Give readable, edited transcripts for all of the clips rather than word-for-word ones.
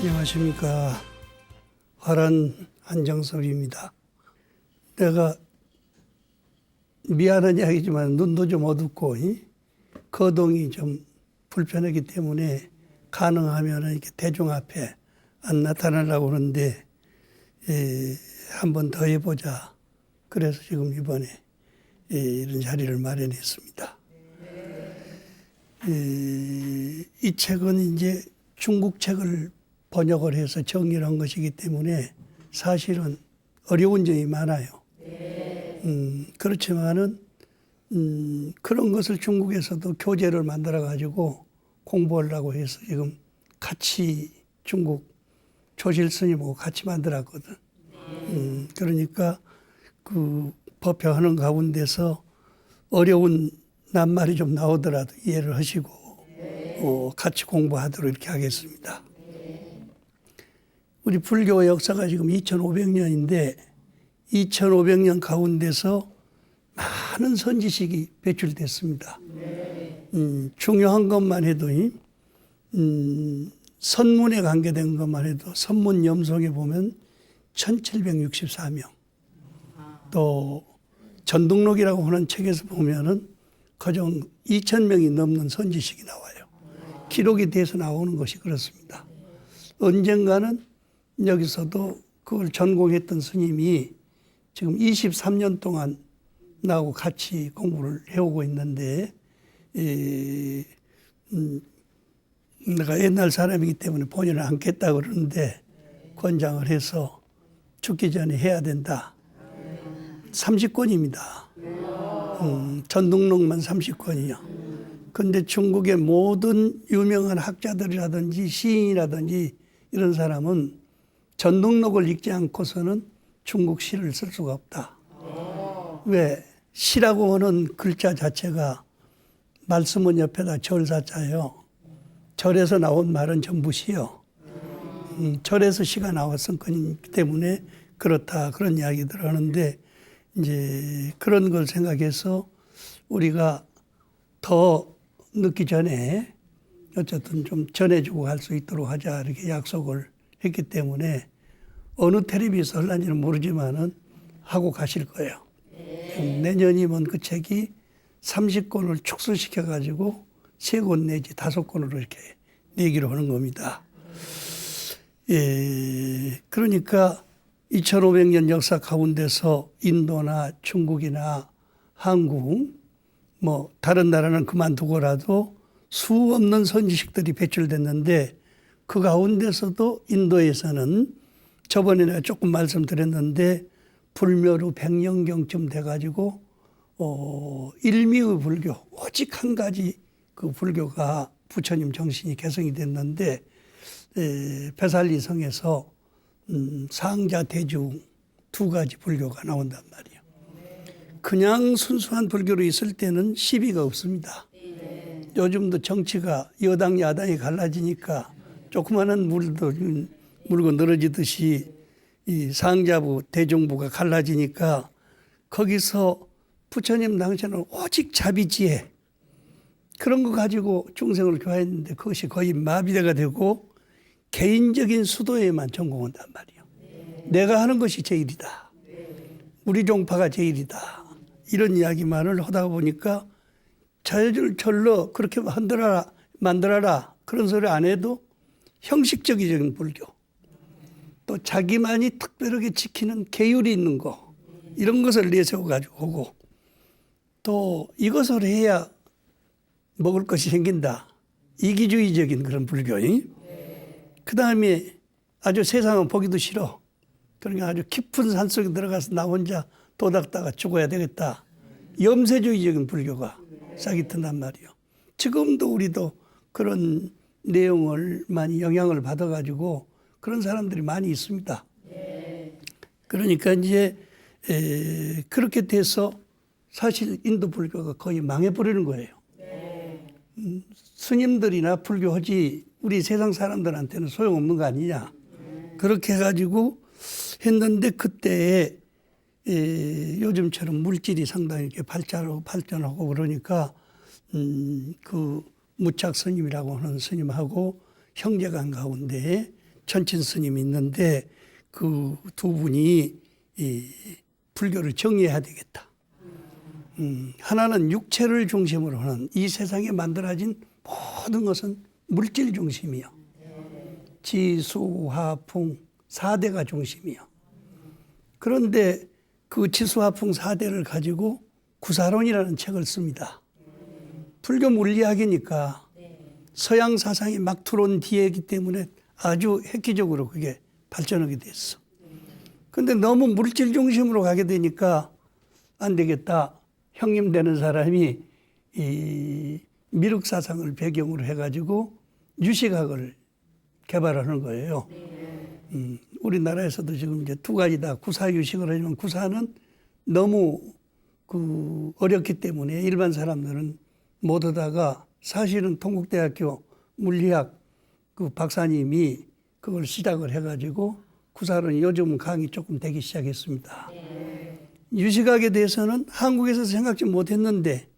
안녕하십니까. 화란 안정섭입니다. 내가 미안한 이야기지만 눈도 좀 어둡고 거동이 좀 불편하기 때문에 가능하면 이렇게 대중 앞에 안 나타나려고 하는데 한 번 더 해보자. 그래서 지금 이번에 이런 자리를 마련했습니다. 이 책은 이제 중국 책을 번역을 해서 정리를 한 것이기 때문에 사실은 어려운 점이 많아요. 그렇지만은 그런 것을 중국에서도 교재를 만들어 가지고 공부하려고 해서 지금 같이 중국 조실 스님하고 같이 만들었거든. 그러니까 그 법회하는 가운데서 어려운 낱말이 좀 나오더라도 이해를 하시고 같이 공부하도록 이렇게 하겠습니다. 우리 불교 역사가 지금 2500년인데 2500년 가운데서 많은 선지식이 배출됐습니다. 중요한 것만 해도 선문에 관계된 것만 해도 선문 염송에 보면 1764명, 또 전등록이라고 하는 책에서 보면은 그정 2000명이 넘는 선지식이 나와요. 기록이 돼서 나오는 것이 그렇습니다. 언젠가는 여기서도 그걸 전공했던 스님이 지금 23년 동안 나하고 같이 공부를 해오고 있는데 내가 옛날 사람이기 때문에 본인을 안겠다 그러는데 권장을 해서 죽기 전에 해야 된다. 30권입니다. 전등록만 30권이요. 그런데 중국의 모든 유명한 학자들이라든지 시인이라든지 이런 사람은 전등록을 읽지 않고서는 중국 시를 쓸 수가 없다. 왜? 시라고 하는 글자 자체가 말씀은 옆에다 절사자예요. 절에서 나온 말은 전부 시요. 절에서 시가 나왔기 때문에 그렇다 그런 이야기들 하는데 이제 그런 걸 생각해서 우리가 더 늦기 전에 어쨌든 좀 전해주고 할 수 있도록 하자 이렇게 약속을 했기 때문에 어느 텔레비에서 할런지는 모르지만은 하고 가실 거예요. 내년이면 그 책이 30권을 축소시켜 가지고 3권 내지 5권으로 이렇게 내기로 하는 겁니다. 그러니까 2500년 역사 가운데서 인도나 중국이나 한국 뭐 다른 나라는 그만두고라도 수 없는 선지식들이 배출됐는데 그 가운데서도 인도에서는 저번에 내가 조금 말씀드렸는데 불멸 후 100년경쯤 돼가지고 일미의 불교 오직 한 가지 그 불교가 부처님 정신이 개성이 됐는데 베살리 성에서 상자 대중 2가지 불교가 나온단 말이에요. 그냥 순수한 불교로 있을 때는 시비가 없습니다. 요즘도 정치가 여당 야당이 갈라지니까 조그마한 물고 늘어지듯이 이 상자부 대중부가 갈라지니까 거기서 부처님 당시에는 오직 자비지혜 그런 거 가지고 중생을 교화했는데 그것이 거의 마비대가 되고 개인적인 수도에만 전공한단 말이에요. 내가 하는 것이 제일이다. 우리 종파가 제일이다. 이런 이야기만을 하다 보니까 자율절로 그렇게 만들어라 그런 소리 안 해도 형식적인 불교 또 자기만이 특별하게 지키는 계율이 있는 거 이런 것을 내세워가지고 오고 또 이것을 해야 먹을 것이 생긴다. 이기주의적인 그런 불교인. 그 다음에 아주 세상은 보기도 싫어. 그러니까 아주 깊은 산속에 들어가서 나 혼자 도닥다가 죽어야 되겠다. 염세주의적인 불교가 싹이 튼단 말이에요. 지금도 우리도 그런 내용을 많이 영향을 받아가지고 그런 사람들이 많이 있습니다. 그러니까 이제 그렇게 돼서 사실 인도 불교가 거의 망해버리는 거예요. 스님들이나 불교하지 우리 세상 사람들한테는 소용없는 거 아니냐. 그렇게 해가지고 했는데 그때에 요즘처럼 물질이 상당히 이렇게 발전하고 그러니까 그 무착 스님이라고 하는 스님하고 형제간 가운데 천친 스님이 있는데 그 두 분이 이 불교를 정리해야 되겠다. 하나는 육체를 중심으로 하는 이 세상에 만들어진 모든 것은 물질 중심이요. 지수화풍 4대가 중심이요. 그런데 그 지수화풍 4대를 가지고 구사론이라는 책을 씁니다. 불교 물리학이니까 서양 사상이 막 들어온 뒤에기 때문에 아주 획기적으로 그게 발전하게 됐어. 근데 너무 물질 중심으로 가게 되니까 안 되겠다. 형님 되는 사람이 이 미륵 사상을 배경으로 해가지고 유식학을 개발하는 거예요. 우리나라에서도 지금 이제 두 가지 다 구사유식을 하지만 구사는 너무 그 어렵기 때문에 일반 사람들은 못 하다가 사실은 동국대학교 물리학 그 박사님이 그걸 시작을 해가지고 구사론이 요즘 강의 조금 되기 시작했습니다. 유식학에 대해서는 한국에서 생각지 못했는데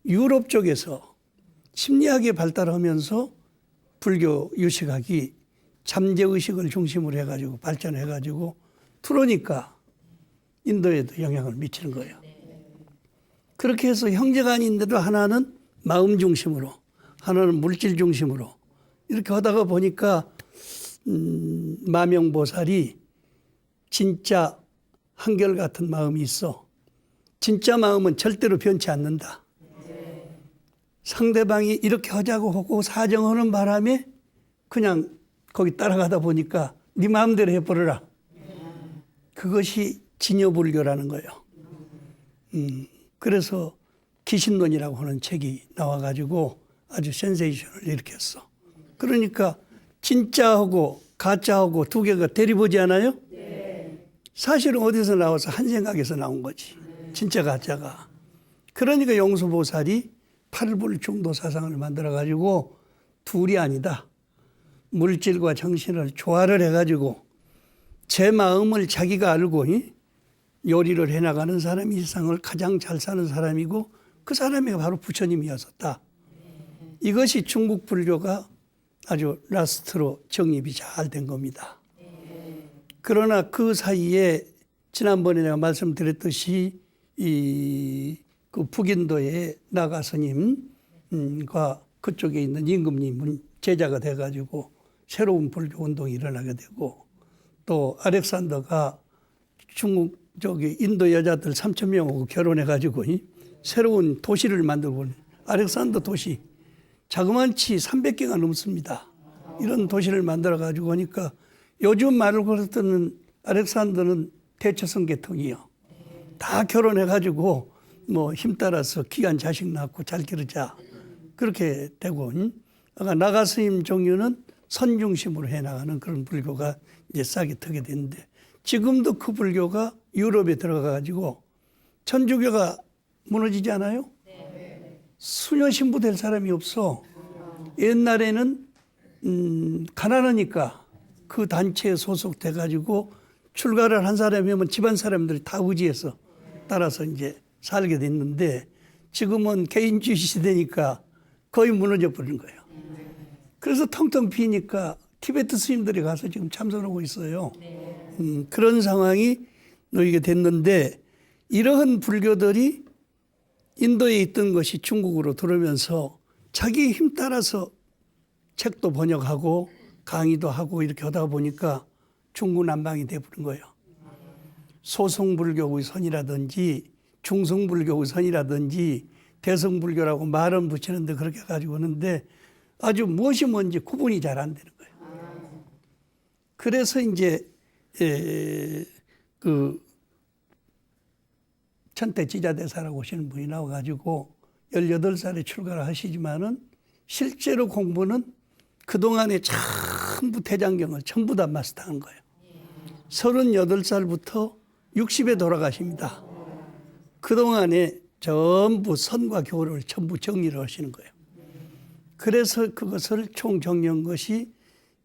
유럽 쪽에서 심리학이 발달하면서 불교 유식학이 잠재의식을 중심으로 해가지고 발전해가지고 들어오니까 인도에도 영향을 미치는 거예요. 그렇게 해서 형제간인데도 하나는 마음 중심으로 하나는 물질 중심으로 이렇게 하다가 보니까 마명보살이 진짜 한결같은 마음이 있어. 진짜 마음은 절대로 변치 않는다. 상대방이 이렇게 하자고 하고 사정하는 바람에 그냥 거기 따라가다 보니까 네 마음대로 해버려라. 그것이 진여불교라는 거예요. 그래서 기신론이라고 하는 책이 나와가지고 아주 센세이션을 일으켰어. 그러니까 진짜하고 가짜하고 두 개가 대립하지 않아요? 사실은 어디서 나와서 한 생각에서 나온 거지. 진짜 가짜가. 그러니까 용수보살이 팔불중도 사상을 만들어가지고 둘이 아니다. 물질과 정신을 조화를 해가지고 제 마음을 자기가 알고 요리를 해나가는 사람이 이 세상을 가장 잘 사는 사람이고 그 사람이 바로 부처님이었었다. 이것이 중국 불교가 아주 라스트로 정립이 잘 된 겁니다. 그러나 그 사이에 지난번에 내가 말씀드렸듯이 그 북인도의 나가 스님과 그쪽에 있는 임금님은 제자가 돼가지고 새로운 불교 운동이 일어나게 되고 또 알렉산더가 중국 저기 인도 여자들 3,000명하고 결혼해가지고 새로운 도시를 만들고 알렉산더 도시 자그만치 300개가 넘습니다. 이런 도시를 만들어가지고 하니까 요즘 말을 걸었던 알렉산더는 대처성 계통이요. 다 결혼해가지고 뭐 힘 따라서 귀한 자식 낳고 잘 기르자 그렇게 되고 나가 스님 종류는 선 중심으로 해나가는 그런 불교가 이제 싹이 트게 됐는데 지금도 그 불교가 유럽에 들어가가지고 천주교가 무너지지 않아요? 수녀 신부 될 사람이 없어. 옛날에는 가난하니까 그 단체에 소속돼가지고 출가를 한 사람이면 집안 사람들이 다 의지해서 따라서 이제 살게 됐는데 지금은 개인주의 시대니까 거의 무너져 버린 거예요. 그래서 텅텅 비니까 티베트 스님들이 가서 지금 참선하고 있어요. 그런 상황이 놓이게 됐는데 이러한 불교들이 인도에 있던 것이 중국으로 들어오면서 자기 힘 따라서 책도 번역하고 강의도 하고 이렇게 하다 보니까 중구난방이 돼버린 거예요. 소승불교의 선이라든지 중승불교의 선이라든지 대승불교라고 말은 붙이는데 그렇게 가지고 오는데 아주 무엇이 뭔지 구분이 잘 안 되는 거예요. 그래서 이제 그 천태지자대사라고 하시는 분이 나와가지고 18살에 출가를 하시지만은 실제로 공부는 그동안에 전부 대장경을 전부 다 마스터한 거예요. 38살부터 60에 돌아가십니다. 그동안에 전부 선과 교를 전부 정리를 하시는 거예요. 그래서 그것을 총정리한 것이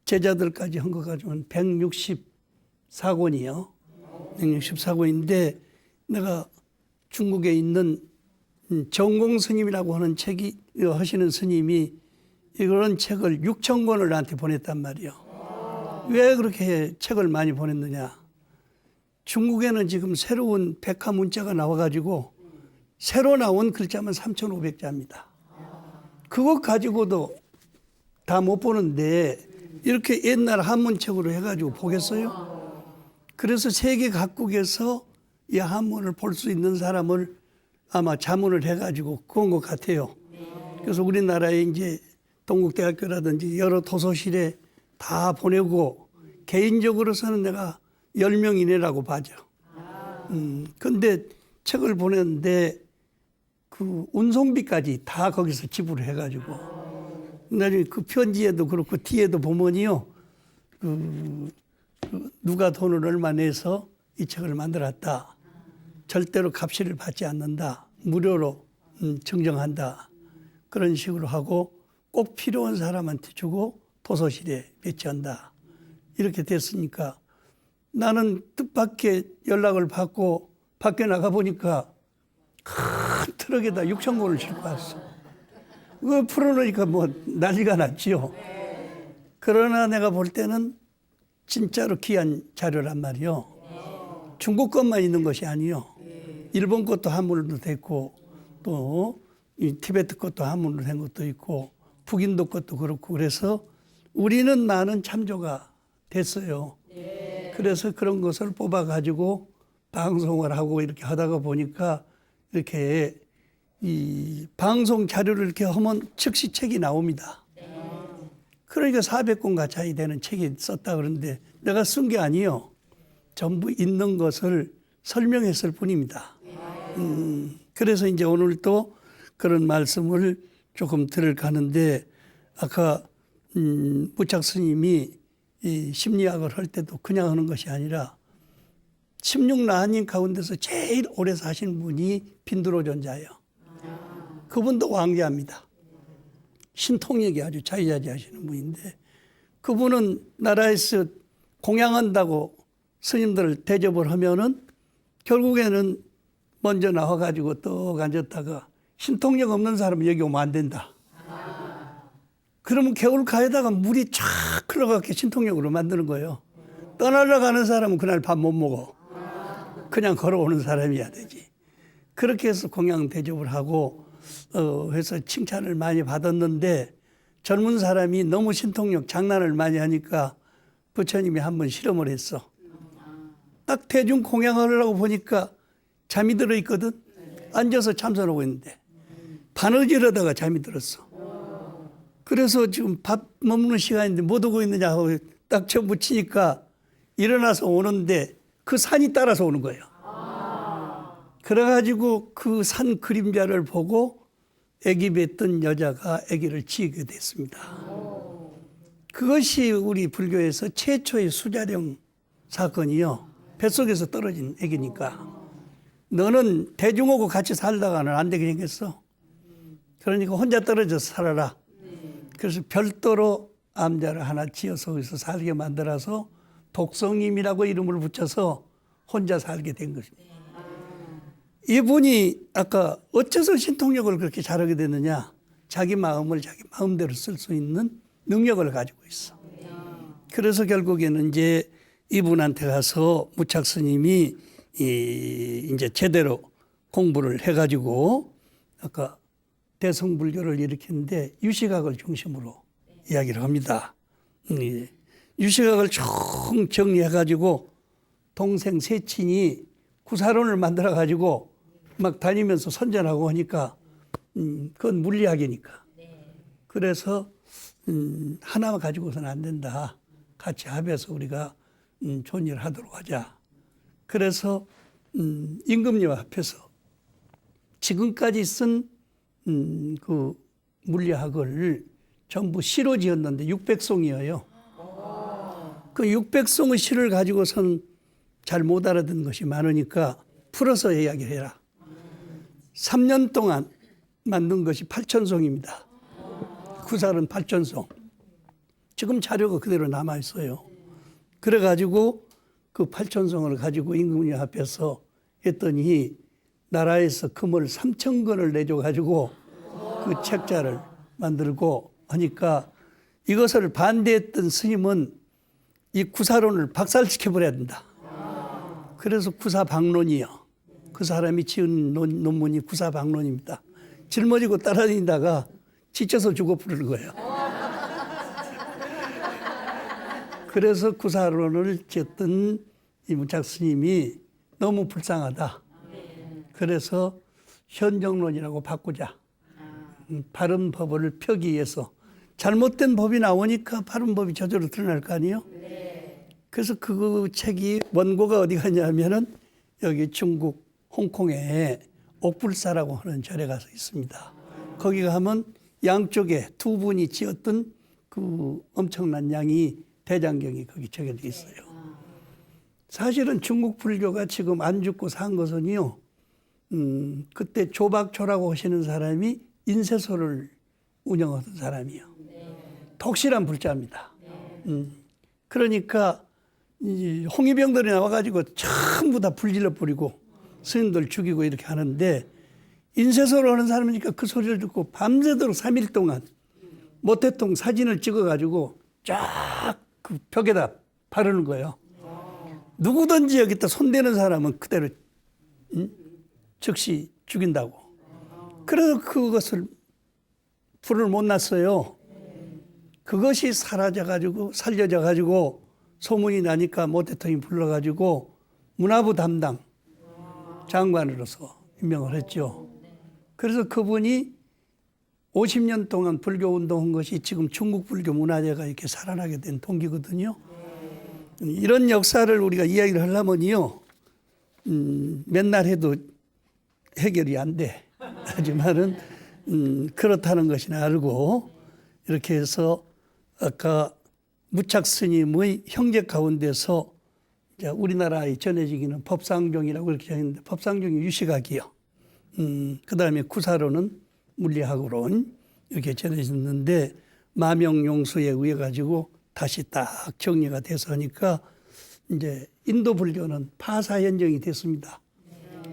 제자들까지 한 것 가지고는 164권이요. 164권인데 내가 중국에 있는 정공 스님이라고 하는 책이 하시는 스님이 이런 책을 6,000권을 나한테 보냈단 말이에요. 왜 그렇게 책을 많이 보냈느냐? 중국에는 지금 새로운 백화 문자가 나와가지고 새로 나온 글자만 3,500자입니다. 그것 가지고도 다 못 보는데 이렇게 옛날 한문책으로 해가지고 보겠어요? 그래서 세계 각국에서 이 한문을 볼 수 있는 사람을 아마 자문을 해가지고 그런 것 같아요. 그래서 우리나라에 이제 동국대학교라든지 여러 도서실에 다 보내고 개인적으로서는 내가 10명 이내라고 봐죠. 근데 책을 보냈는데 그 운송비까지 다 거기서 지불을 해가지고 나중에 그 편지에도 그렇고 뒤에도 보면요. 누가 돈을 얼마 내서 이 책을 만들었다. 절대로 값을 받지 않는다. 무료로 증정한다. 그런 식으로 하고 꼭 필요한 사람한테 주고 도서실에 배치한다. 이렇게 됐으니까 나는 뜻밖의 연락을 받고 밖에 나가 보니까 큰 트럭에다 6,000권을 싣고 왔어. 그거 풀어놓으니까 뭐 난리가 났지요. 그러나 내가 볼 때는 진짜로 귀한 자료란 말이요. 중국 것만 있는 것이 아니요. 일본 것도 한문으로 됐고 또 이 티베트 것도 한문으로 된 것도 있고 북인도 것도 그렇고 그래서 우리는 많은 참조가 됐어요. 그래서 그런 것을 뽑아가지고 방송을 하고 이렇게 하다가 보니까 이렇게 이 방송 자료를 이렇게 하면 즉시 책이 나옵니다. 그러니까 400권 가까이 되는 책이 썼다 그러는데 내가 쓴 게 아니에요. 전부 있는 것을 설명했을 뿐입니다. 그래서 이제 오늘 또 그런 말씀을 조금 들을까 하는데 아까 무착 스님이 이 심리학을 할 때도 그냥 하는 것이 아니라 16라하님 가운데서 제일 오래 사신 분이 빈두로존자예요. 그분도 왕자입니다. 신통력이 아주 자유자재하시는 분인데 그분은 나라에서 공양한다고 스님들을 대접을 하면은 결국에는 먼저 나와가지고 떡 앉았다가 신통력 없는 사람은 여기 오면 안 된다. 그러면 개울가에다가 물이 쫙 흘러가게 신통력으로 만드는 거예요. 떠나러 가는 사람은 그날 밥 못 먹어. 그냥 걸어오는 사람이어야 되지. 그렇게 해서 공양 대접을 하고 해서 칭찬을 많이 받았는데 젊은 사람이 너무 신통력 장난을 많이 하니까 부처님이 한번 실험을 했어. 딱 대중 공양하려고 보니까 잠이 들어 있거든. 앉아서 참선하고 있는데 바느질하다가 잠이 들었어. 그래서 지금 밥 먹는 시간인데 못 오고 있느냐 하고 딱 쳐붙이니까 일어나서 오는데 그 산이 따라서 오는 거예요. 그래가지고 그 산 그림자를 보고 아기 뱉던 여자가 아기를 지게 됐습니다. 그것이 우리 불교에서 최초의 수자령 사건이요. 뱃속에서 떨어진 아기니까 너는 대중하고 같이 살다가는 안 되게 생겼어. 그러니까 혼자 떨어져서 살아라. 그래서 별도로 암자를 하나 지어서 거기서 살게 만들어서 독성임이라고 이름을 붙여서 혼자 살게 된 것입니다. 이분이 아까 어째서 신통력을 그렇게 잘하게 됐느냐? 자기 마음을 자기 마음대로 쓸 수 있는 능력을 가지고 있어. 그래서 결국에는 이제 이분한테 가서 무착 스님이 이제 제대로 공부를 해가지고 아까 대성불교를 일으키는데 유시각을 중심으로 이야기를 합니다. 유시각을 총 정리해가지고 동생 세친이 구사론을 만들어가지고 막 다니면서 선전하고 하니까 그건 물리학이니까. 그래서 하나만 가지고서는 안 된다. 같이 합해서 우리가 좋은 일을 하도록 하자. 그래서 임금님과 합해서 지금까지 쓴 그 물리학을 전부 시로 지었는데 600송이에요. 그 600송의 시를 가지고선 잘 못 알아듣는 것이 많으니까 풀어서 이야기를 해라. 3년 동안 만든 것이 8,000송입니다. 구살은 8,000송. 지금 자료가 그대로 남아있어요. 그래가지고 그 8,000송을 가지고 임금님 앞에서 했더니 나라에서 금을 3,000건을 내줘가지고 그 책자를 만들고 하니까 이것을 반대했던 스님은 이 구사론을 박살시켜버려야 된다. 그래서 구사방론이요. 그 사람이 지은 논문이 구사방론입니다. 짊어지고 따라다니다가 지쳐서 죽어 부르는 거예요. 그래서 구사론을 지었던 이 문착 스님이 너무 불쌍하다. 그래서 현정론이라고 바꾸자. 바른 법을 펴기 위해서. 잘못된 법이 나오니까 바른 법이 저절로 드러날 거 아니에요? 그래서 그 책이 원고가 어디 갔냐면은 여기 중국 홍콩에 옥불사라고 하는 절에 가서 있습니다. 거기 가면 양쪽에 두 분이 지었던 그 엄청난 양이 대장경이 거기 적혀져 있어요. 사실은 중국 불교가 지금 안 죽고 산 것은요, 그때 조박초라고 하시는 사람이 인쇄소를 운영하던 사람이요. 독실한 불자입니다. 그러니까 이 홍위병들이 나와가지고 전부 다 불질러 뿌리고 스님들 죽이고 이렇게 하는데 인쇄소를 하는 사람이니까 그 소리를 듣고 밤새도록 3일 동안 모태통 사진을 찍어가지고 쫙 그 벽에다 바르는 거예요. 누구든지 여기다 손대는 사람은 그대로 즉시 죽인다고. 그래서 그것을 불을 못 났어요. 그것이 사라져가지고 살려져가지고 소문이 나니까 모태통이 불러가지고 문화부 담당 장관으로서 임명을 했죠. 그래서 그분이 50년 동안 불교 운동한 것이 지금 중국 불교 문화재가 이렇게 살아나게 된 동기거든요. 이런 역사를 우리가 이야기를 하려면요, 맨날 해도 해결이 안 돼. 하지만은 그렇다는 것이 알고 이렇게 해서 아까 무착 스님의 형제 가운데서 우리나라에 전해지기는 법상종이라고 이렇게 했는데 법상종이 유시각이요. 그 다음에 구사로는 물리학으론 이렇게 전해졌는데 마명용수에 의해 가지고 다시 딱 정리가 돼서 하니까 이제 인도 불교는 파사현정이 됐습니다.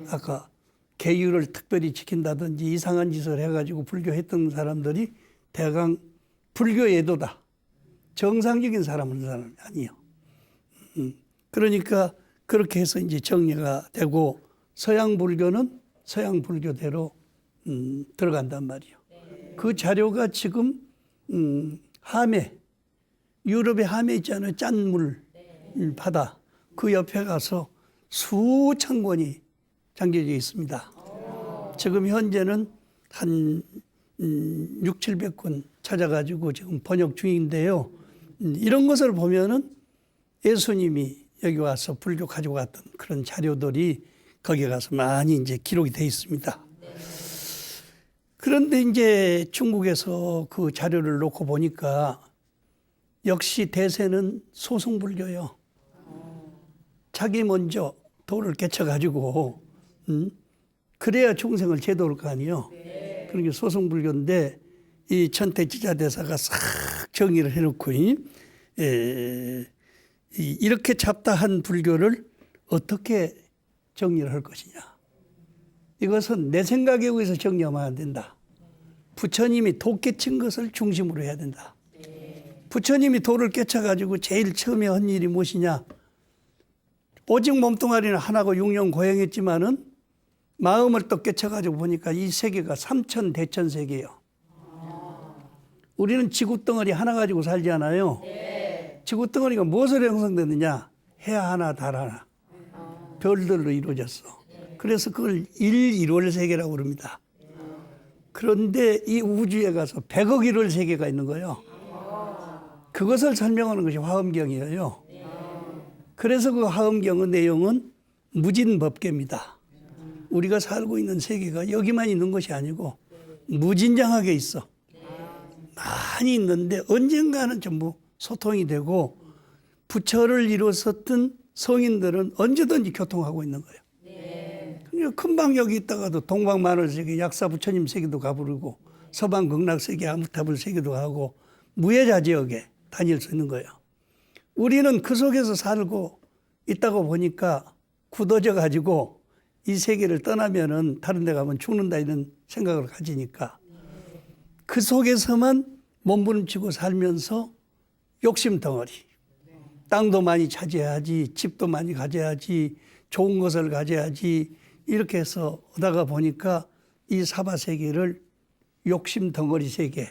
아까 계율을 특별히 지킨다든지 이상한 짓을 해가지고 불교했던 사람들이 대강 불교 애도다. 정상적인 사람은 아니에요. 그러니까 그렇게 해서 이제 정리가 되고 서양 불교는 서양 불교대로 들어간단 말이에요. 그 자료가 지금 함해, 유럽의 함해 있잖아요. 짠물 바다. 그 옆에 가서 수천 권이 잠겨져 있습니다. 지금 현재는 한 6, 700권 찾아가지고 지금 번역 중인데요. 이런 것을 보면은 예수님이 여기 와서 불교 가지고 갔던 그런 자료들이 거기에 가서 많이 이제 기록이 돼 있습니다. 그런데 이제 중국에서 그 자료를 놓고 보니까 역시 대세는 소승불교요. 자기 먼저 도를 깨쳐가지고, 그래야 중생을 제도할 거 아니에요. 그러니까 소승불교인데 이 천태지자대사가 싹 정의를 해놓고 이렇게 잡다한 불교를 어떻게 정리를 할 것이냐. 이것은 내 생각에 의해서 정리하면 안 된다. 부처님이 도 깨친 것을 중심으로 해야 된다. 부처님이 도를 깨쳐가지고 제일 처음에 한 일이 무엇이냐. 오직 몸뚱아리는 하나고 육령 고행했지만은 마음을 또 깨쳐가지고 보니까 이 세계가 삼천 대천 세계예요. 우리는 지구덩어리 하나 가지고 살지 않아요. 지구덩어리가 무엇으로 형성되느냐. 해 하나 달 하나 별들로 이루어졌어. 그래서 그걸 일월 세계라고 그럽니다. 그런데 이 우주에 가서 100억 1월 세계가 있는 거예요. 그것을 설명하는 것이 화엄경이에요. 그래서 그 화엄경의 내용은 무진법계입니다. 우리가 살고 있는 세계가 여기만 있는 것이 아니고 무진장하게 있어. 많이 있는데 언젠가는 전부 소통이 되고 부처를 이뤘었던 성인들은 언제든지 교통하고 있는 거예요. 그러니까 금방 여기 있다가도 동방 만월세계 약사 부처님 세계도 가부르고 서방 극락세계 아무타불 세계도 가고 무예자지역에 다닐 수 있는 거예요. 우리는 그 속에서 살고 있다고 보니까 굳어져 가지고 이 세계를 떠나면은 다른 데 가면 죽는다 이런 생각을 가지니까 그 속에서만 몸부림치고 살면서 욕심 덩어리, 땅도 많이 차지해야지, 집도 많이 가져야지, 좋은 것을 가져야지, 이렇게 해서 오다가 보니까 이 사바 세계를 욕심 덩어리 세계.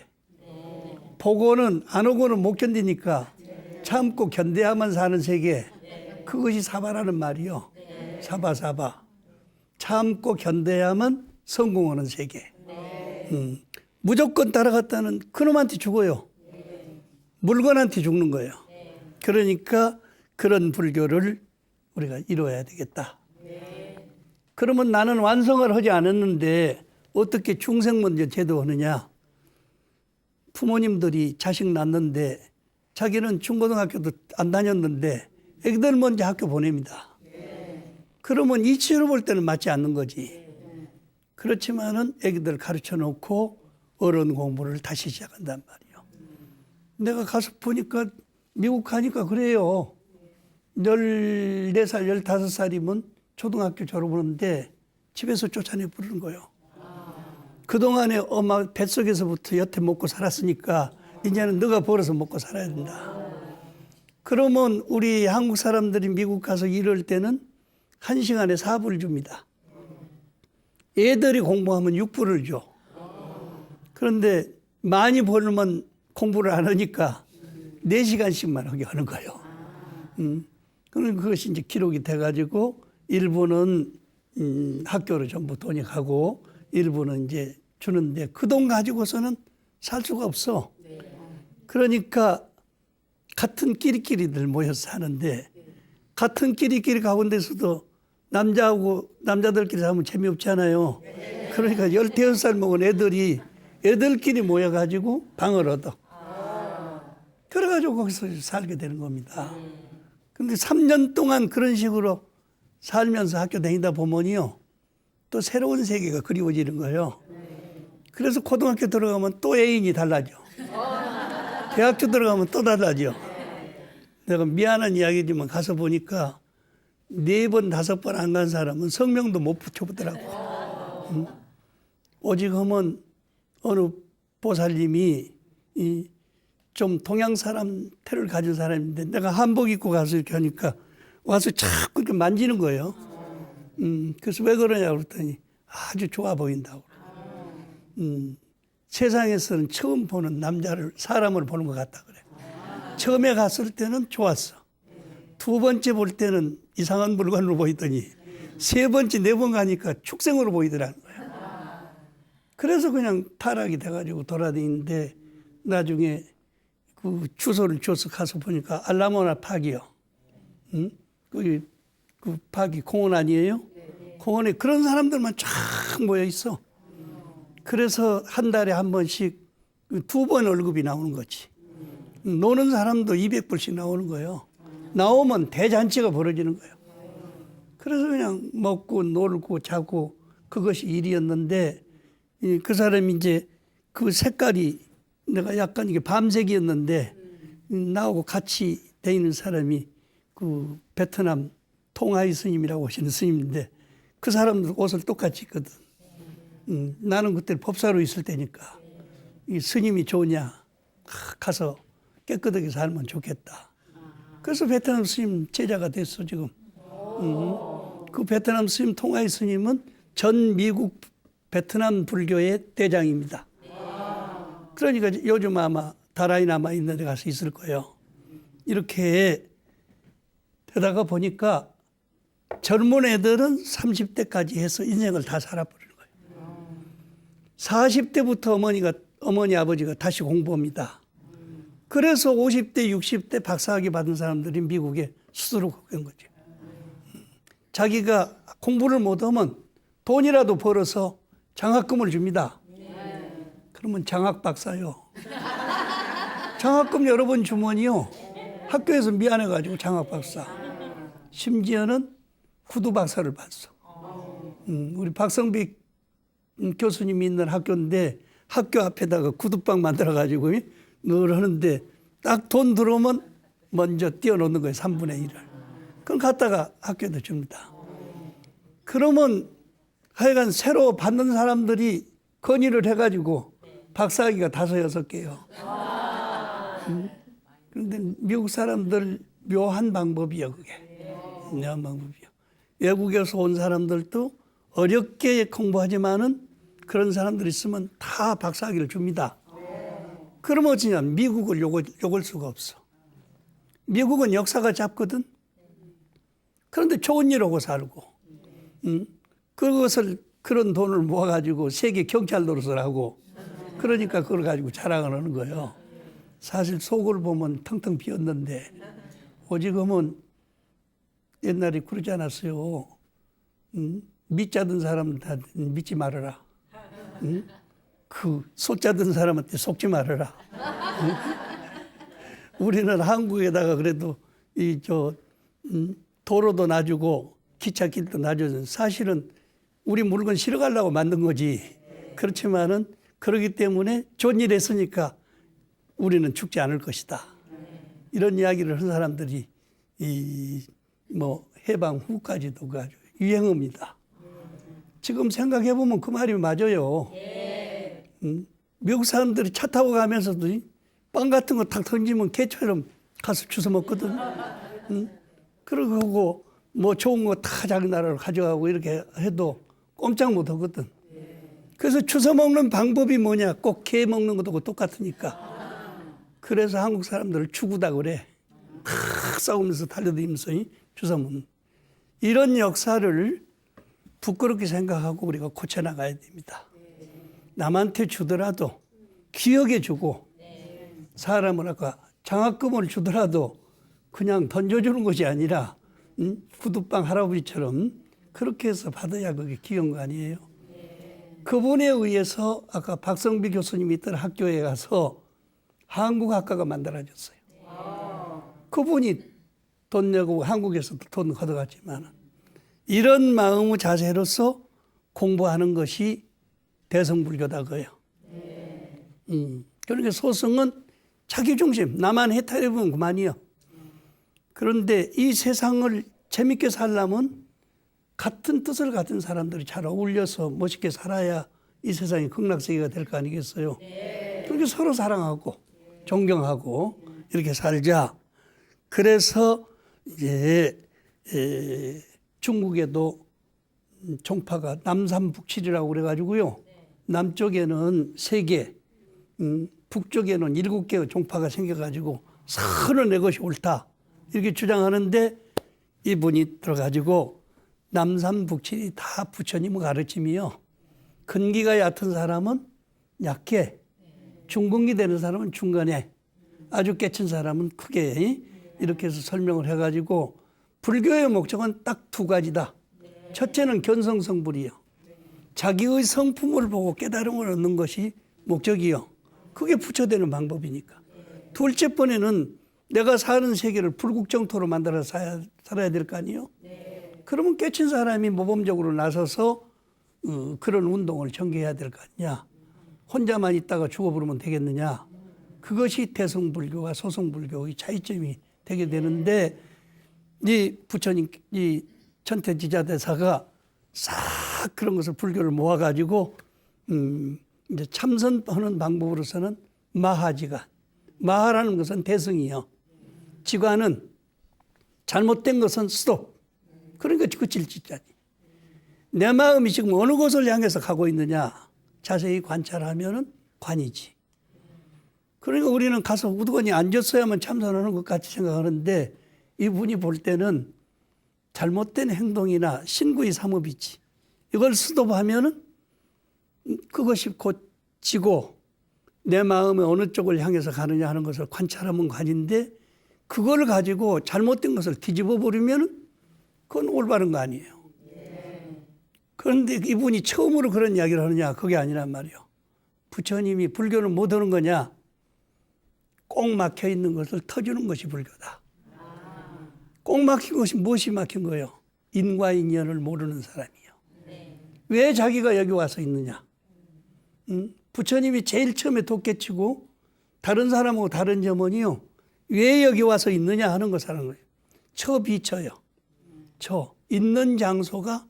보고는 안 오고는 못 견디니까 참고 견뎌야만 사는 세계. 그것이 사바라는 말이요. 사바. 참고 견뎌야만 성공하는 세계. 무조건 따라갔다는 그놈한테 죽어요. 물건한테 죽는 거예요. 그러니까 그런 불교를 우리가 이루어야 되겠다. 그러면 나는 완성을 하지 않았는데 어떻게 중생 먼저 제도하느냐. 부모님들이 자식 낳는데 자기는 중고등학교도 안 다녔는데 애기들 먼저 학교 보냅니다. 그러면 이치로 볼 때는 맞지 않는 거지. 그렇지만은 애기들 가르쳐 놓고 어른 공부를 다시 시작한단 말이에요. 내가 가서 보니까 미국 가니까 그래요. 14살, 15살이면 초등학교 졸업하는데 집에서 쫓아내 부르는 거예요. 그동안에 엄마 뱃속에서부터 여태 먹고 살았으니까 이제는 너가 벌어서 먹고 살아야 된다. 그러면 우리 한국 사람들이 미국 가서 일할 때는 1시간에 4불 줍니다. 애들이 공부하면 6불을 줘. 그런데 많이 벌면 공부를 안 하니까 4시간씩만 하게 하는 거예요. 그럼 그것이 이제 기록이 돼가지고 일부는 학교로 전부 돈이 가고 일부는 이제 주는데 그 돈 가지고서는 살 수가 없어. 그러니까 같은 끼리끼리들 모여서 사는데 같은 끼리끼리 가운데서도 남자들끼리 사면 재미없잖아요. 그러니까 15살 먹은 애들끼리 모여가지고 방을 얻어. 그래가지고 거기서 살게 되는 겁니다. 근데 3년 동안 그런 식으로 살면서 학교 다니다 보면요. 또 새로운 세계가 그리워지는 거예요. 그래서 고등학교 들어가면 또 애인이 달라져. 대학교 들어가면 또 달라져. 내가 미안한 이야기지만 가서 보니까 4번, 5번 안 간 사람은 성명도 못 붙여보더라고. 오직 하면 어느 보살님이 좀 동양 사람 태를 가진 사람인데 내가 한복 입고 가서 이렇게 하니까 와서 자꾸 이렇게 만지는 거예요. 그래서 왜 그러냐고 그랬더니 아주 좋아 보인다고. 세상에서는 처음 보는 사람을 보는 것 같다 그래. 처음에 갔을 때는 좋았어. 2번째 볼 때는 이상한 물건으로 보이더니 3번째, 4번 가니까 축생으로 보이더라는 거야. 그래서 그냥 타락이 돼가지고 돌아다니는데 나중에 그 주소를 줘서 가서 보니까 알라모나 파기요. 그 파기 공원 아니에요? 공원에 그런 사람들만 쫙 모여 있어. 그래서 한 달에 한 번씩 2번 월급이 나오는 거지. 노는 사람도 200불씩 나오는 거예요. 나오면 대잔치가 벌어지는 거예요. 그래서 그냥 먹고 놀고 자고 그것이 일이었는데 그 사람이 이제 그 색깔이 내가 약간 이게 밤색이었는데 나하고 같이 다니는 사람이 그 베트남 통하이 스님이라고 하시는 스님인데 그 사람도 옷을 똑같이 입거든. 나는 그때 법사로 있을 때니까 이 스님이 좋으냐 가서 깨끗하게 살면 좋겠다. 그래서 베트남 스님 제자가 됐어 지금. 그 베트남 스님 통하이 스님은 전 미국 베트남 불교의 대장입니다. 그러니까 요즘 아마 다라이라마 있는 데 가서 있을 거예요. 이렇게 되다가 보니까 젊은 애들은 30대까지 해서 인생을 다 살아버리는 거예요. 40대부터 어머니 아버지가 다시 공부합니다. 그래서 50대 60대 박사학위 받은 사람들이 미국에 스스로 간 거죠. 자기가 공부를 못하면 돈이라도 벌어서 장학금을 줍니다. 그러면 장학 박사요. 장학금 여러 번 주머니요. 학교에서 미안해가지고 장학 박사. 심지어는 구두 박사를 받았어. 우리 박성백 교수님이 있는 학교인데 학교 앞에다가 구두방 만들어가지고 늘 하는데 딱 돈 들어오면 먼저 띄워놓는 거예요. 3분의 1을. 그럼 갖다가 학교에다 줍니다. 그러면 하여간 새로 받는 사람들이 건의를 해가지고 박사학위가 5, 6개요. 그런데 미국 사람들 묘한 방법이요, 그게. 묘한 방법이요. 외국에서 온 사람들도 어렵게 공부하지만은 그런 사람들 있으면 다 박사학위를 줍니다. 그러면 어찌냐? 미국을 욕을 수가 없어. 미국은 역사가 짧거든. 그런데 좋은 일 하고 살고, 그것을 그런 돈을 모아가지고 세계 경찰 노릇을 하고, 그러니까 그걸 가지고 자랑을 하는 거예요. 사실 속을 보면 텅텅 비었는데, 오직은 옛날에 그러지 않았어요. 밑자든 사람은 다 믿지 말아라. 그 속자든 사람한테 속지 말아라. 우리는 한국에다가 그래도 도로도 놔주고 기찻길도 놔줘서 사실은 우리 물건 실어가려고 만든 거지. 그렇지만은 그러기 때문에 좋은 일 했으니까 우리는 죽지 않을 것이다. 이런 이야기를 한 사람들이 해방 후까지도 아주 유행어입니다. 지금 생각해 보면 그 말이 맞아요. 미국 사람들이 차 타고 가면서도 빵 같은 거 탁 던지면 개처럼 가서 주워 먹거든. 그러고 뭐 좋은 거 다 자기 나라로 가져가고 이렇게 해도 꼼짝 못 하거든. 그래서 주워 먹는 방법이 뭐냐? 꼭 개 먹는 것도 똑같으니까. 그래서 한국 사람들을 추구다 그래. 탁 싸우면서 달려다니면서 주워 먹는. 이런 역사를 부끄럽게 생각하고 우리가 고쳐나가야 됩니다. 남한테 주더라도 기억해 주고, 사람을 아까 장학금을 주더라도 그냥 던져주는 것이 아니라 구두방 할아버지처럼 그렇게 해서 받아야 그게 귀여운 거 아니에요. 그분에 의해서 아까 박성비 교수님이 있던 학교에 가서 한국학과가 만들어졌어요. 그분이 돈 내고 한국에서도 돈 걷어갔지만 이런 마음의 자세로서 공부하는 것이 대성불교다고요. 그러니까 소승은 자기 중심, 나만 해탈해보면 그만이요. 그런데 이 세상을 재밌게 살려면 같은 뜻을 가진 사람들이 잘 어울려서 멋있게 살아야 이 세상이 극락세계가 될 거 아니겠어요. 그렇게 서로 사랑하고 존경하고 이렇게 살자. 그래서 이제 중국에도 종파가 남삼북칠이라고 그래가지고요. 남쪽에는 3개, 북쪽에는 7개의 종파가 생겨가지고 서로 내 것이 옳다. 이렇게 주장하는데 이분이 들어가지고 남삼북칠이 다 부처님의 가르침이요. 근기가 얕은 사람은 약해. 중근기 되는 사람은 중간에. 아주 깨친 사람은 크게. 이렇게 해서 설명을 해가지고 불교의 목적은 딱 2가지다. 첫째는 견성성불이요. 자기의 성품을 보고 깨달음을 얻는 것이 목적이요. 그게 부처되는 방법이니까. 둘째 번에는 내가 사는 세계를 불국정토로 만들어 살아야 될 거 아니에요. 그러면 깨친 사람이 모범적으로 나서서 그런 운동을 전개해야 될 거 아니냐. 혼자만 있다가 죽어버리면 되겠느냐. 그것이 대성불교와 소성불교의 차이점이 되게 되는데 이 부처님, 이 천태지자대사가 싹 그런 것을 불교를 모아가지고 이제 참선하는 방법으로서는 마하지간. 마하라는 것은 대승이요. 지관은 잘못된 것은 스톱. 그러니까 그칠 짓자지. 내 마음이 지금 어느 곳을 향해서 가고 있느냐 자세히 관찰하면은 관이지. 그러니까 우리는 가서 우두커니 앉았어야만 참선하는 것 같이 생각하는데 이분이 볼 때는 잘못된 행동이나 신구의 삼업이지. 이걸 스톱하면은 그것이 고치고 내 마음이 어느 쪽을 향해서 가느냐 하는 것을 관찰하면 관인데 그걸 가지고 잘못된 것을 뒤집어 버리면 그건 올바른 거 아니에요. 그런데 이분이 처음으로 그런 이야기를 하느냐 그게 아니란 말이에요. 부처님이 불교는 못 하는 거냐? 꼭 막혀 있는 것을 터주는 것이 불교다. 꼭 막힌 것이 무엇이 막힌 거예요? 인과 인연을 모르는 사람이요. 왜 자기가 여기 와서 있느냐? 부처님이 제일 처음에 독개치고 다른 사람하고 다른 점은요. 왜 여기 와서 있느냐 하는 것을 하는 거예요. 처비처요. 있는 장소가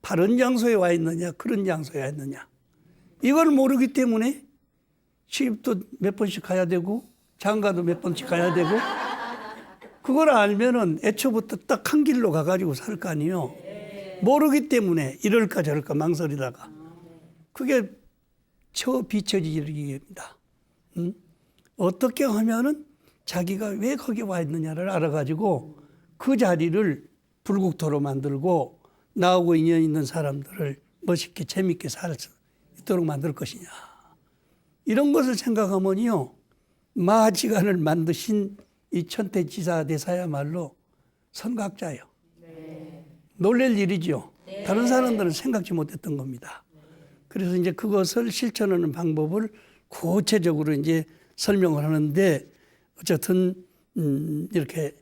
바른 장소에 와 있느냐 그런 장소에 와 있느냐. 이걸 모르기 때문에 시집도 몇 번씩 가야 되고 장가도 몇 번씩 가야 되고 그걸 알면은 애초부터 딱 한 길로 가가지고 살 거 아니에요. 모르기 때문에 이럴까 저럴까 망설이다가. 그게 비처지기입니다. 어떻게 하면은 자기가 왜 거기 와 있느냐를 알아가지고 그 자리를 불국토로 만들고 나하고 인연 있는 사람들을 멋있게 재밌게 살 수 있도록 만들 것이냐. 이런 것을 생각하면요. 마하지간을 만드신 이 천태지사대사야말로 선각자예요. 놀랄 일이죠. 다른 사람들은 생각지 못했던 겁니다. 그래서 이제 그것을 실천하는 방법을 구체적으로 이제 설명을 하는데 어쨌든 이렇게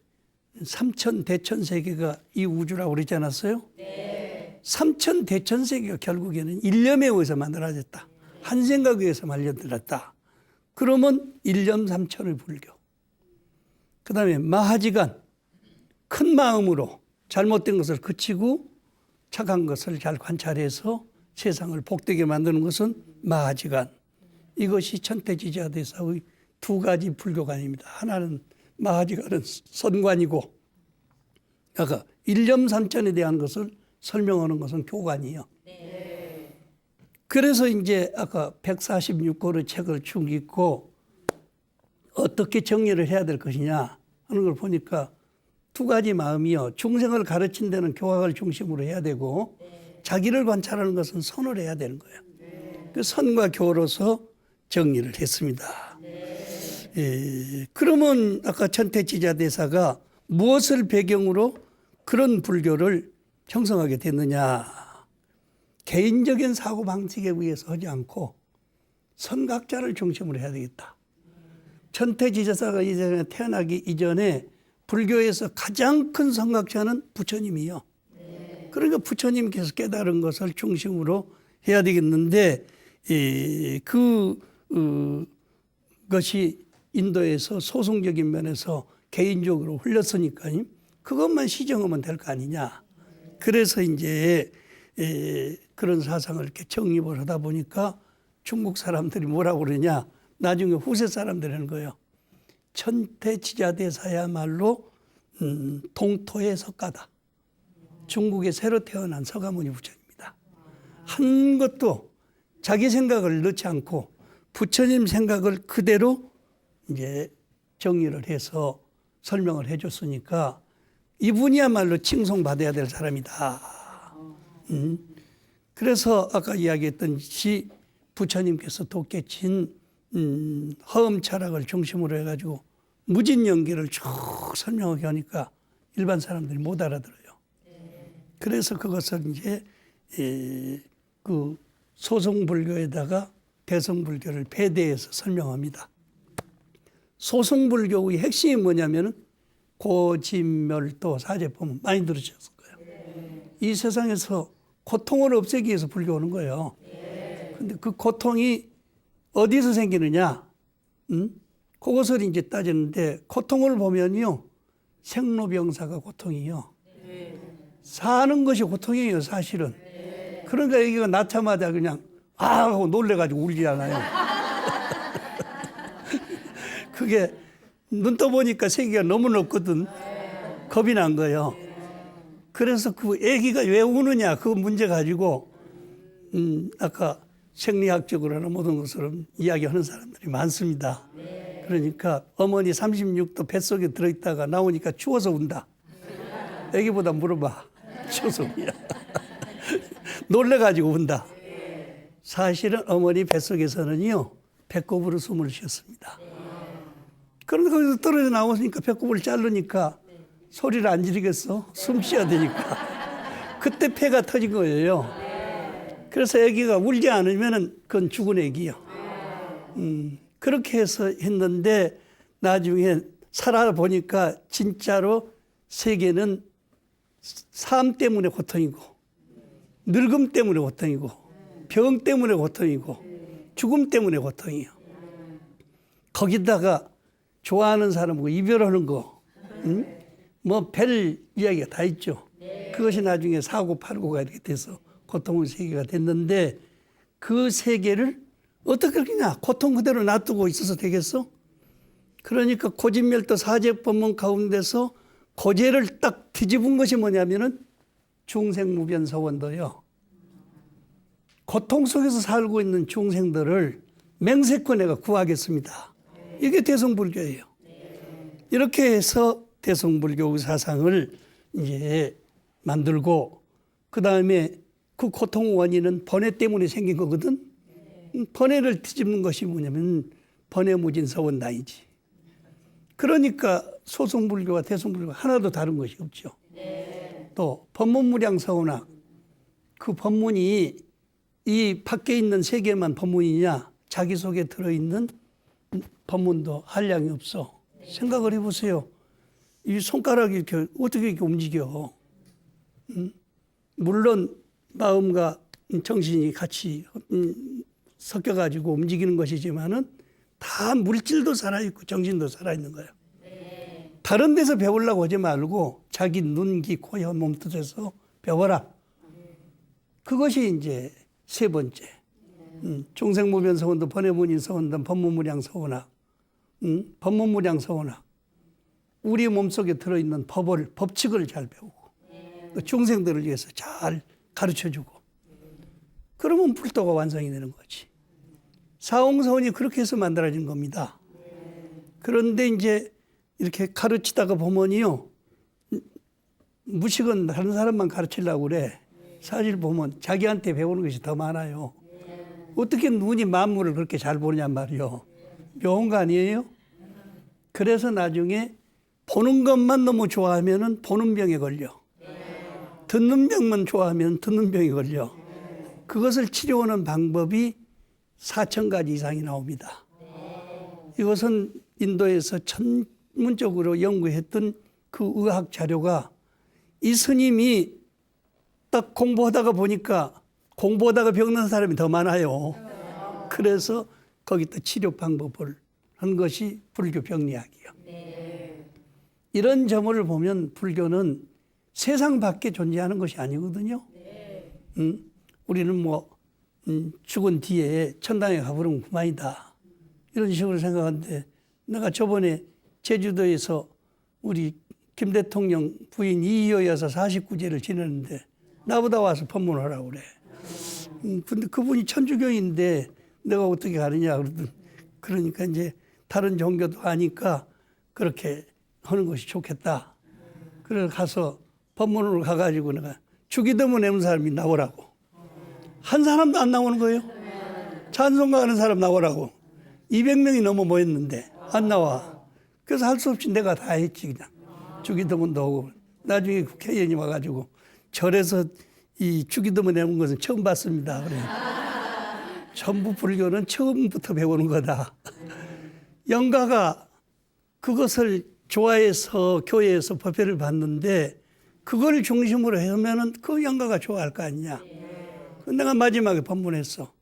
삼천대천세계가 이 우주라고 그러지 않았어요? 네. 삼천대천세계가 결국에는 일념에 의해서 만들어졌다. 한 생각에 의해서 만들어졌다. 그러면 일념삼천의 불교. 그 다음에 마하지간, 큰 마음으로 잘못된 것을 그치고 착한 것을 잘 관찰해서 세상을 복되게 만드는 것은 마하지간. 이것이 천태지자대사의 두 가지 불교관입니다. 하나는 마하지간은 선관이고, 아까 일념삼천에 대한 것을 설명하는 것은 교관이에요. 네. 그래서 이제 아까 146권의 책을 쭉 읽고 어떻게 정리를 해야 될 것이냐 하는 걸 보니까 두 가지 마음이요. 중생을 가르친 데는 교학을 중심으로 해야 되고 자기를 관찰하는 것은 선을 해야 되는 거예요. 그 선과 교로서 정리를 했습니다. 그러면 아까 천태지자대사가 무엇을 배경으로 그런 불교를 형성하게 됐느냐. 개인적인 사고방식에 의해서 하지 않고 선각자를 중심으로 해야 되겠다. 천태지자사가 이전에 태어나기 이전에 불교에서 가장 큰 선각자는 부처님이요. 그러니까 부처님께서 깨달은 것을 중심으로 해야 되겠는데 그것이 인도에서 소승적인 면에서 개인적으로 흘렸으니까 그것만 시정하면 될 거 아니냐. 그래서 이제 그런 사상을 이렇게 정립을 하다 보니까 중국 사람들이 뭐라고 그러냐. 나중에 후세 사람들이 하는 거예요. 천태지자대사야말로 동토의 석가다. 중국에 새로 태어난 서가모니 부처입니다. 한 것도 자기 생각을 넣지 않고 부처님 생각을 그대로 이제 정리를 해서 설명을 해줬으니까 이분이야말로 칭송받아야 될 사람이다. 그래서 아까 이야기했던 부처님께서 돋개친 허음 철학을 중심으로 해가지고 무진연계를 쭉 설명하게 하니까 일반 사람들이 못 알아들어요. 그래서 그것을 이제 그 소승불교에다가 대승불교를 배대해서 설명합니다. 소승불교의 핵심이 뭐냐면은 고진멸도 사제법 많이 들으셨을 거예요. 이 세상에서 고통을 없애기 위해서 불교하는 거예요. 근데 그 고통이 어디서 생기느냐? 그것을 이제 따지는데 고통을 보면요. 생로병사가 고통이요. 사는 것이 고통이에요, 사실은. 그러니까 여기가 낳자마자 그냥 하고 놀래가지고 울지 않아요. 그게 눈 떠보니까 세계가 너무 넓거든. 겁이 난 거예요. 그래서 그 아기가 왜 우느냐 그 문제 가지고 아까 생리학적으로나 모든 것을 이야기하는 사람들이 많습니다. 그러니까 어머니 36도 뱃속에 들어있다가 나오니까 추워서 운다. 아기보다 물어봐. 추워서 우냐. 놀래가지고 운다. 사실은 어머니 뱃속에서는요. 배꼽으로 숨을 쉬었습니다. 그런데 거기서 떨어져 나오니까 배꼽을 자르니까 소리를 안 지르겠어? 숨 쉬어야 되니까. 그때 폐가 터진 거예요. 그래서 아기가 울지 않으면 그건 죽은 아기요. 그렇게 해서 했는데 나중에 살아보니까 진짜로 세계는 삶 때문에 고통이고 늙음 때문에 고통이고 병 때문에 고통이고 죽음 때문에 고통이에요. 거기다가 좋아하는 사람하고 이별하는 거, 뭐 별 이야기가 다 있죠. 그것이 나중에 사고 팔고가 이렇게 돼서 고통의 세계가 됐는데 그 세계를 어떻게 그러냐? 고통 그대로 놔두고 있어서 되겠어? 그러니까 고진멸도 사제법문 가운데서 고제를 딱 뒤집은 것이 뭐냐면은 중생무변서원도요. 고통 속에서 살고 있는 중생들을 맹세코 내가 구하겠습니다. 이게 대승불교예요. 이렇게 해서 대승불교 사상을 이제 만들고, 그 다음에 그 고통 원인은 번뇌 때문에 생긴 거거든. 번뇌를 뒤집는 것이 뭐냐면 번뇌무진서원당이지. 그러니까 소승불교와 대승불교가 하나도 다른 것이 없죠. 또 법문무량서원학, 그 법문이 이 밖에 있는 세계만 법문이냐, 자기 속에 들어있는 법문도 한량이 없어. 생각을 해보세요. 이 손가락이 이렇게 어떻게 이렇게 움직여? 물론 마음과 정신이 같이 섞여가지고 움직이는 것이지만은 다 물질도 살아있고 정신도 살아있는 거예요. 다른 데서 배우려고 하지 말고 자기 눈, 귀, 코, 혀, 몸뜻에서 배워라. 그것이 이제 세 번째. 중생무변서원도 번뇌무진서원도 법문무량서원학. 법문무량서원학. 우리 몸속에 들어있는 법칙을 잘 배우고 또 중생들을 위해서 잘 가르쳐주고, 그러면 불도가 완성이 되는 거지. 사홍서원이 그렇게 해서 만들어진 겁니다. 그런데 이제 이렇게 가르치다가 보면요, 무식은 다른 사람만 가르치려고 그래. 사실 보면 자기한테 배우는 것이 더 많아요. 어떻게 눈이 만물을 그렇게 잘 보느냐 말이요. 묘한 거 아니에요? 그래서 나중에 보는 것만 너무 좋아하면 보는 병에 걸려. 듣는 병만 좋아하면 듣는 병에 걸려. 그것을 치료하는 방법이 4,000가지 이상이 나옵니다. 이것은 인도에서 전문적으로 연구했던 그 의학 자료가, 이 스님이 딱 공부하다가 보니까 공부하다가 병난 사람이 더 많아요. 그래서 거기다 치료 방법을 한 것이 불교 병리학이에요. 이런 점을 보면 불교는 세상 밖에 존재하는 것이 아니거든요. 우리는 뭐 죽은 뒤에 천당에 가버리면 그만이다, 이런 식으로 생각하는데, 내가 저번에 제주도에서 우리 김 대통령 부인 이희여 여사 49제를 지냈는데 나보다 와서 법문하라고 그래. 근데 그분이 천주교인데 내가 어떻게 가느냐 그러더니, 그러니까 이제 다른 종교도 아니까 그렇게 하는 것이 좋겠다. 그래서 가서 법문으로 가가지고 내가 주기도문 외우는 사람이 나오라고. 한 사람도 안 나오는 거예요. 찬송가 하는 사람 나오라고. 200명이 넘어 모였는데 안 나와. 그래서 할 수 없이 내가 다 했지. 그냥 주기도문도 하고. 나중에 국회의원이 와가지고 절에서 이 주기도문 외우는 것은 처음 봤습니다. 그래. 전부 불교는 처음부터 배우는 거다. 영가가 그것을 좋아해서 교회에서 법회를 받는데 그걸 중심으로 하면은 그 영가가 좋아할 거 아니냐. 내가 마지막에 법문했어.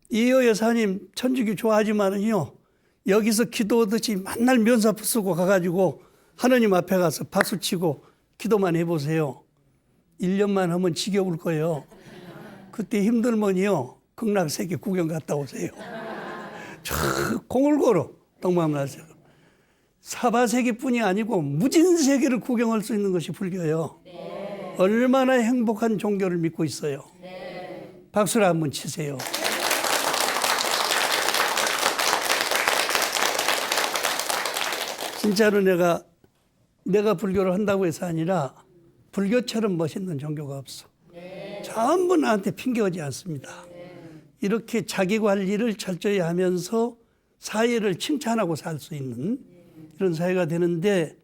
이효 여사님 천주교 좋아하지만은요, 여기서 기도하듯이 맨날 면사포 쓰고 가가지고 하느님 앞에 가서 박수치고 기도만 해보세요. 1년만 하면 지겨울 거예요. 그때 힘들면요, 극락세계 구경 갔다 오세요. 저 공을 걸어 동방나서 사바세계뿐이 아니고 무진세계를 구경할 수 있는 것이 불교예요. 얼마나 행복한 종교를 믿고 있어요. 박수를 한번 치세요. 진짜로 내가 불교를 한다고 해서 아니라 불교처럼 멋있는 종교가 없어. 전부 나한테 핑계오지 않습니다. 이렇게 자기 관리를 철저히 하면서 사회를 칭찬하고 살 수 있는 이런 사회가 되는데,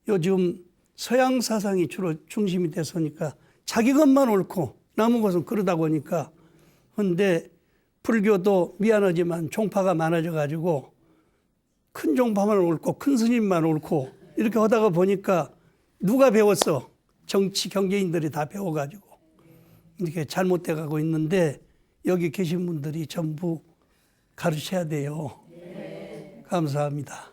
요즘 서양 사상이 주로 중심이 됐으니까 자기 것만 옳고 남은 것은 그러다 보니까, 근데 불교도 미안하지만 종파가 많아져 가지고 큰 종파만 옳고 큰 스님만 옳고 이렇게 하다가 보니까 누가 배웠어? 정치 경제인들이 다 배워가지고 이렇게 잘못돼 가고 있는데, 여기 계신 분들이 전부 가르쳐야 돼요. 감사합니다.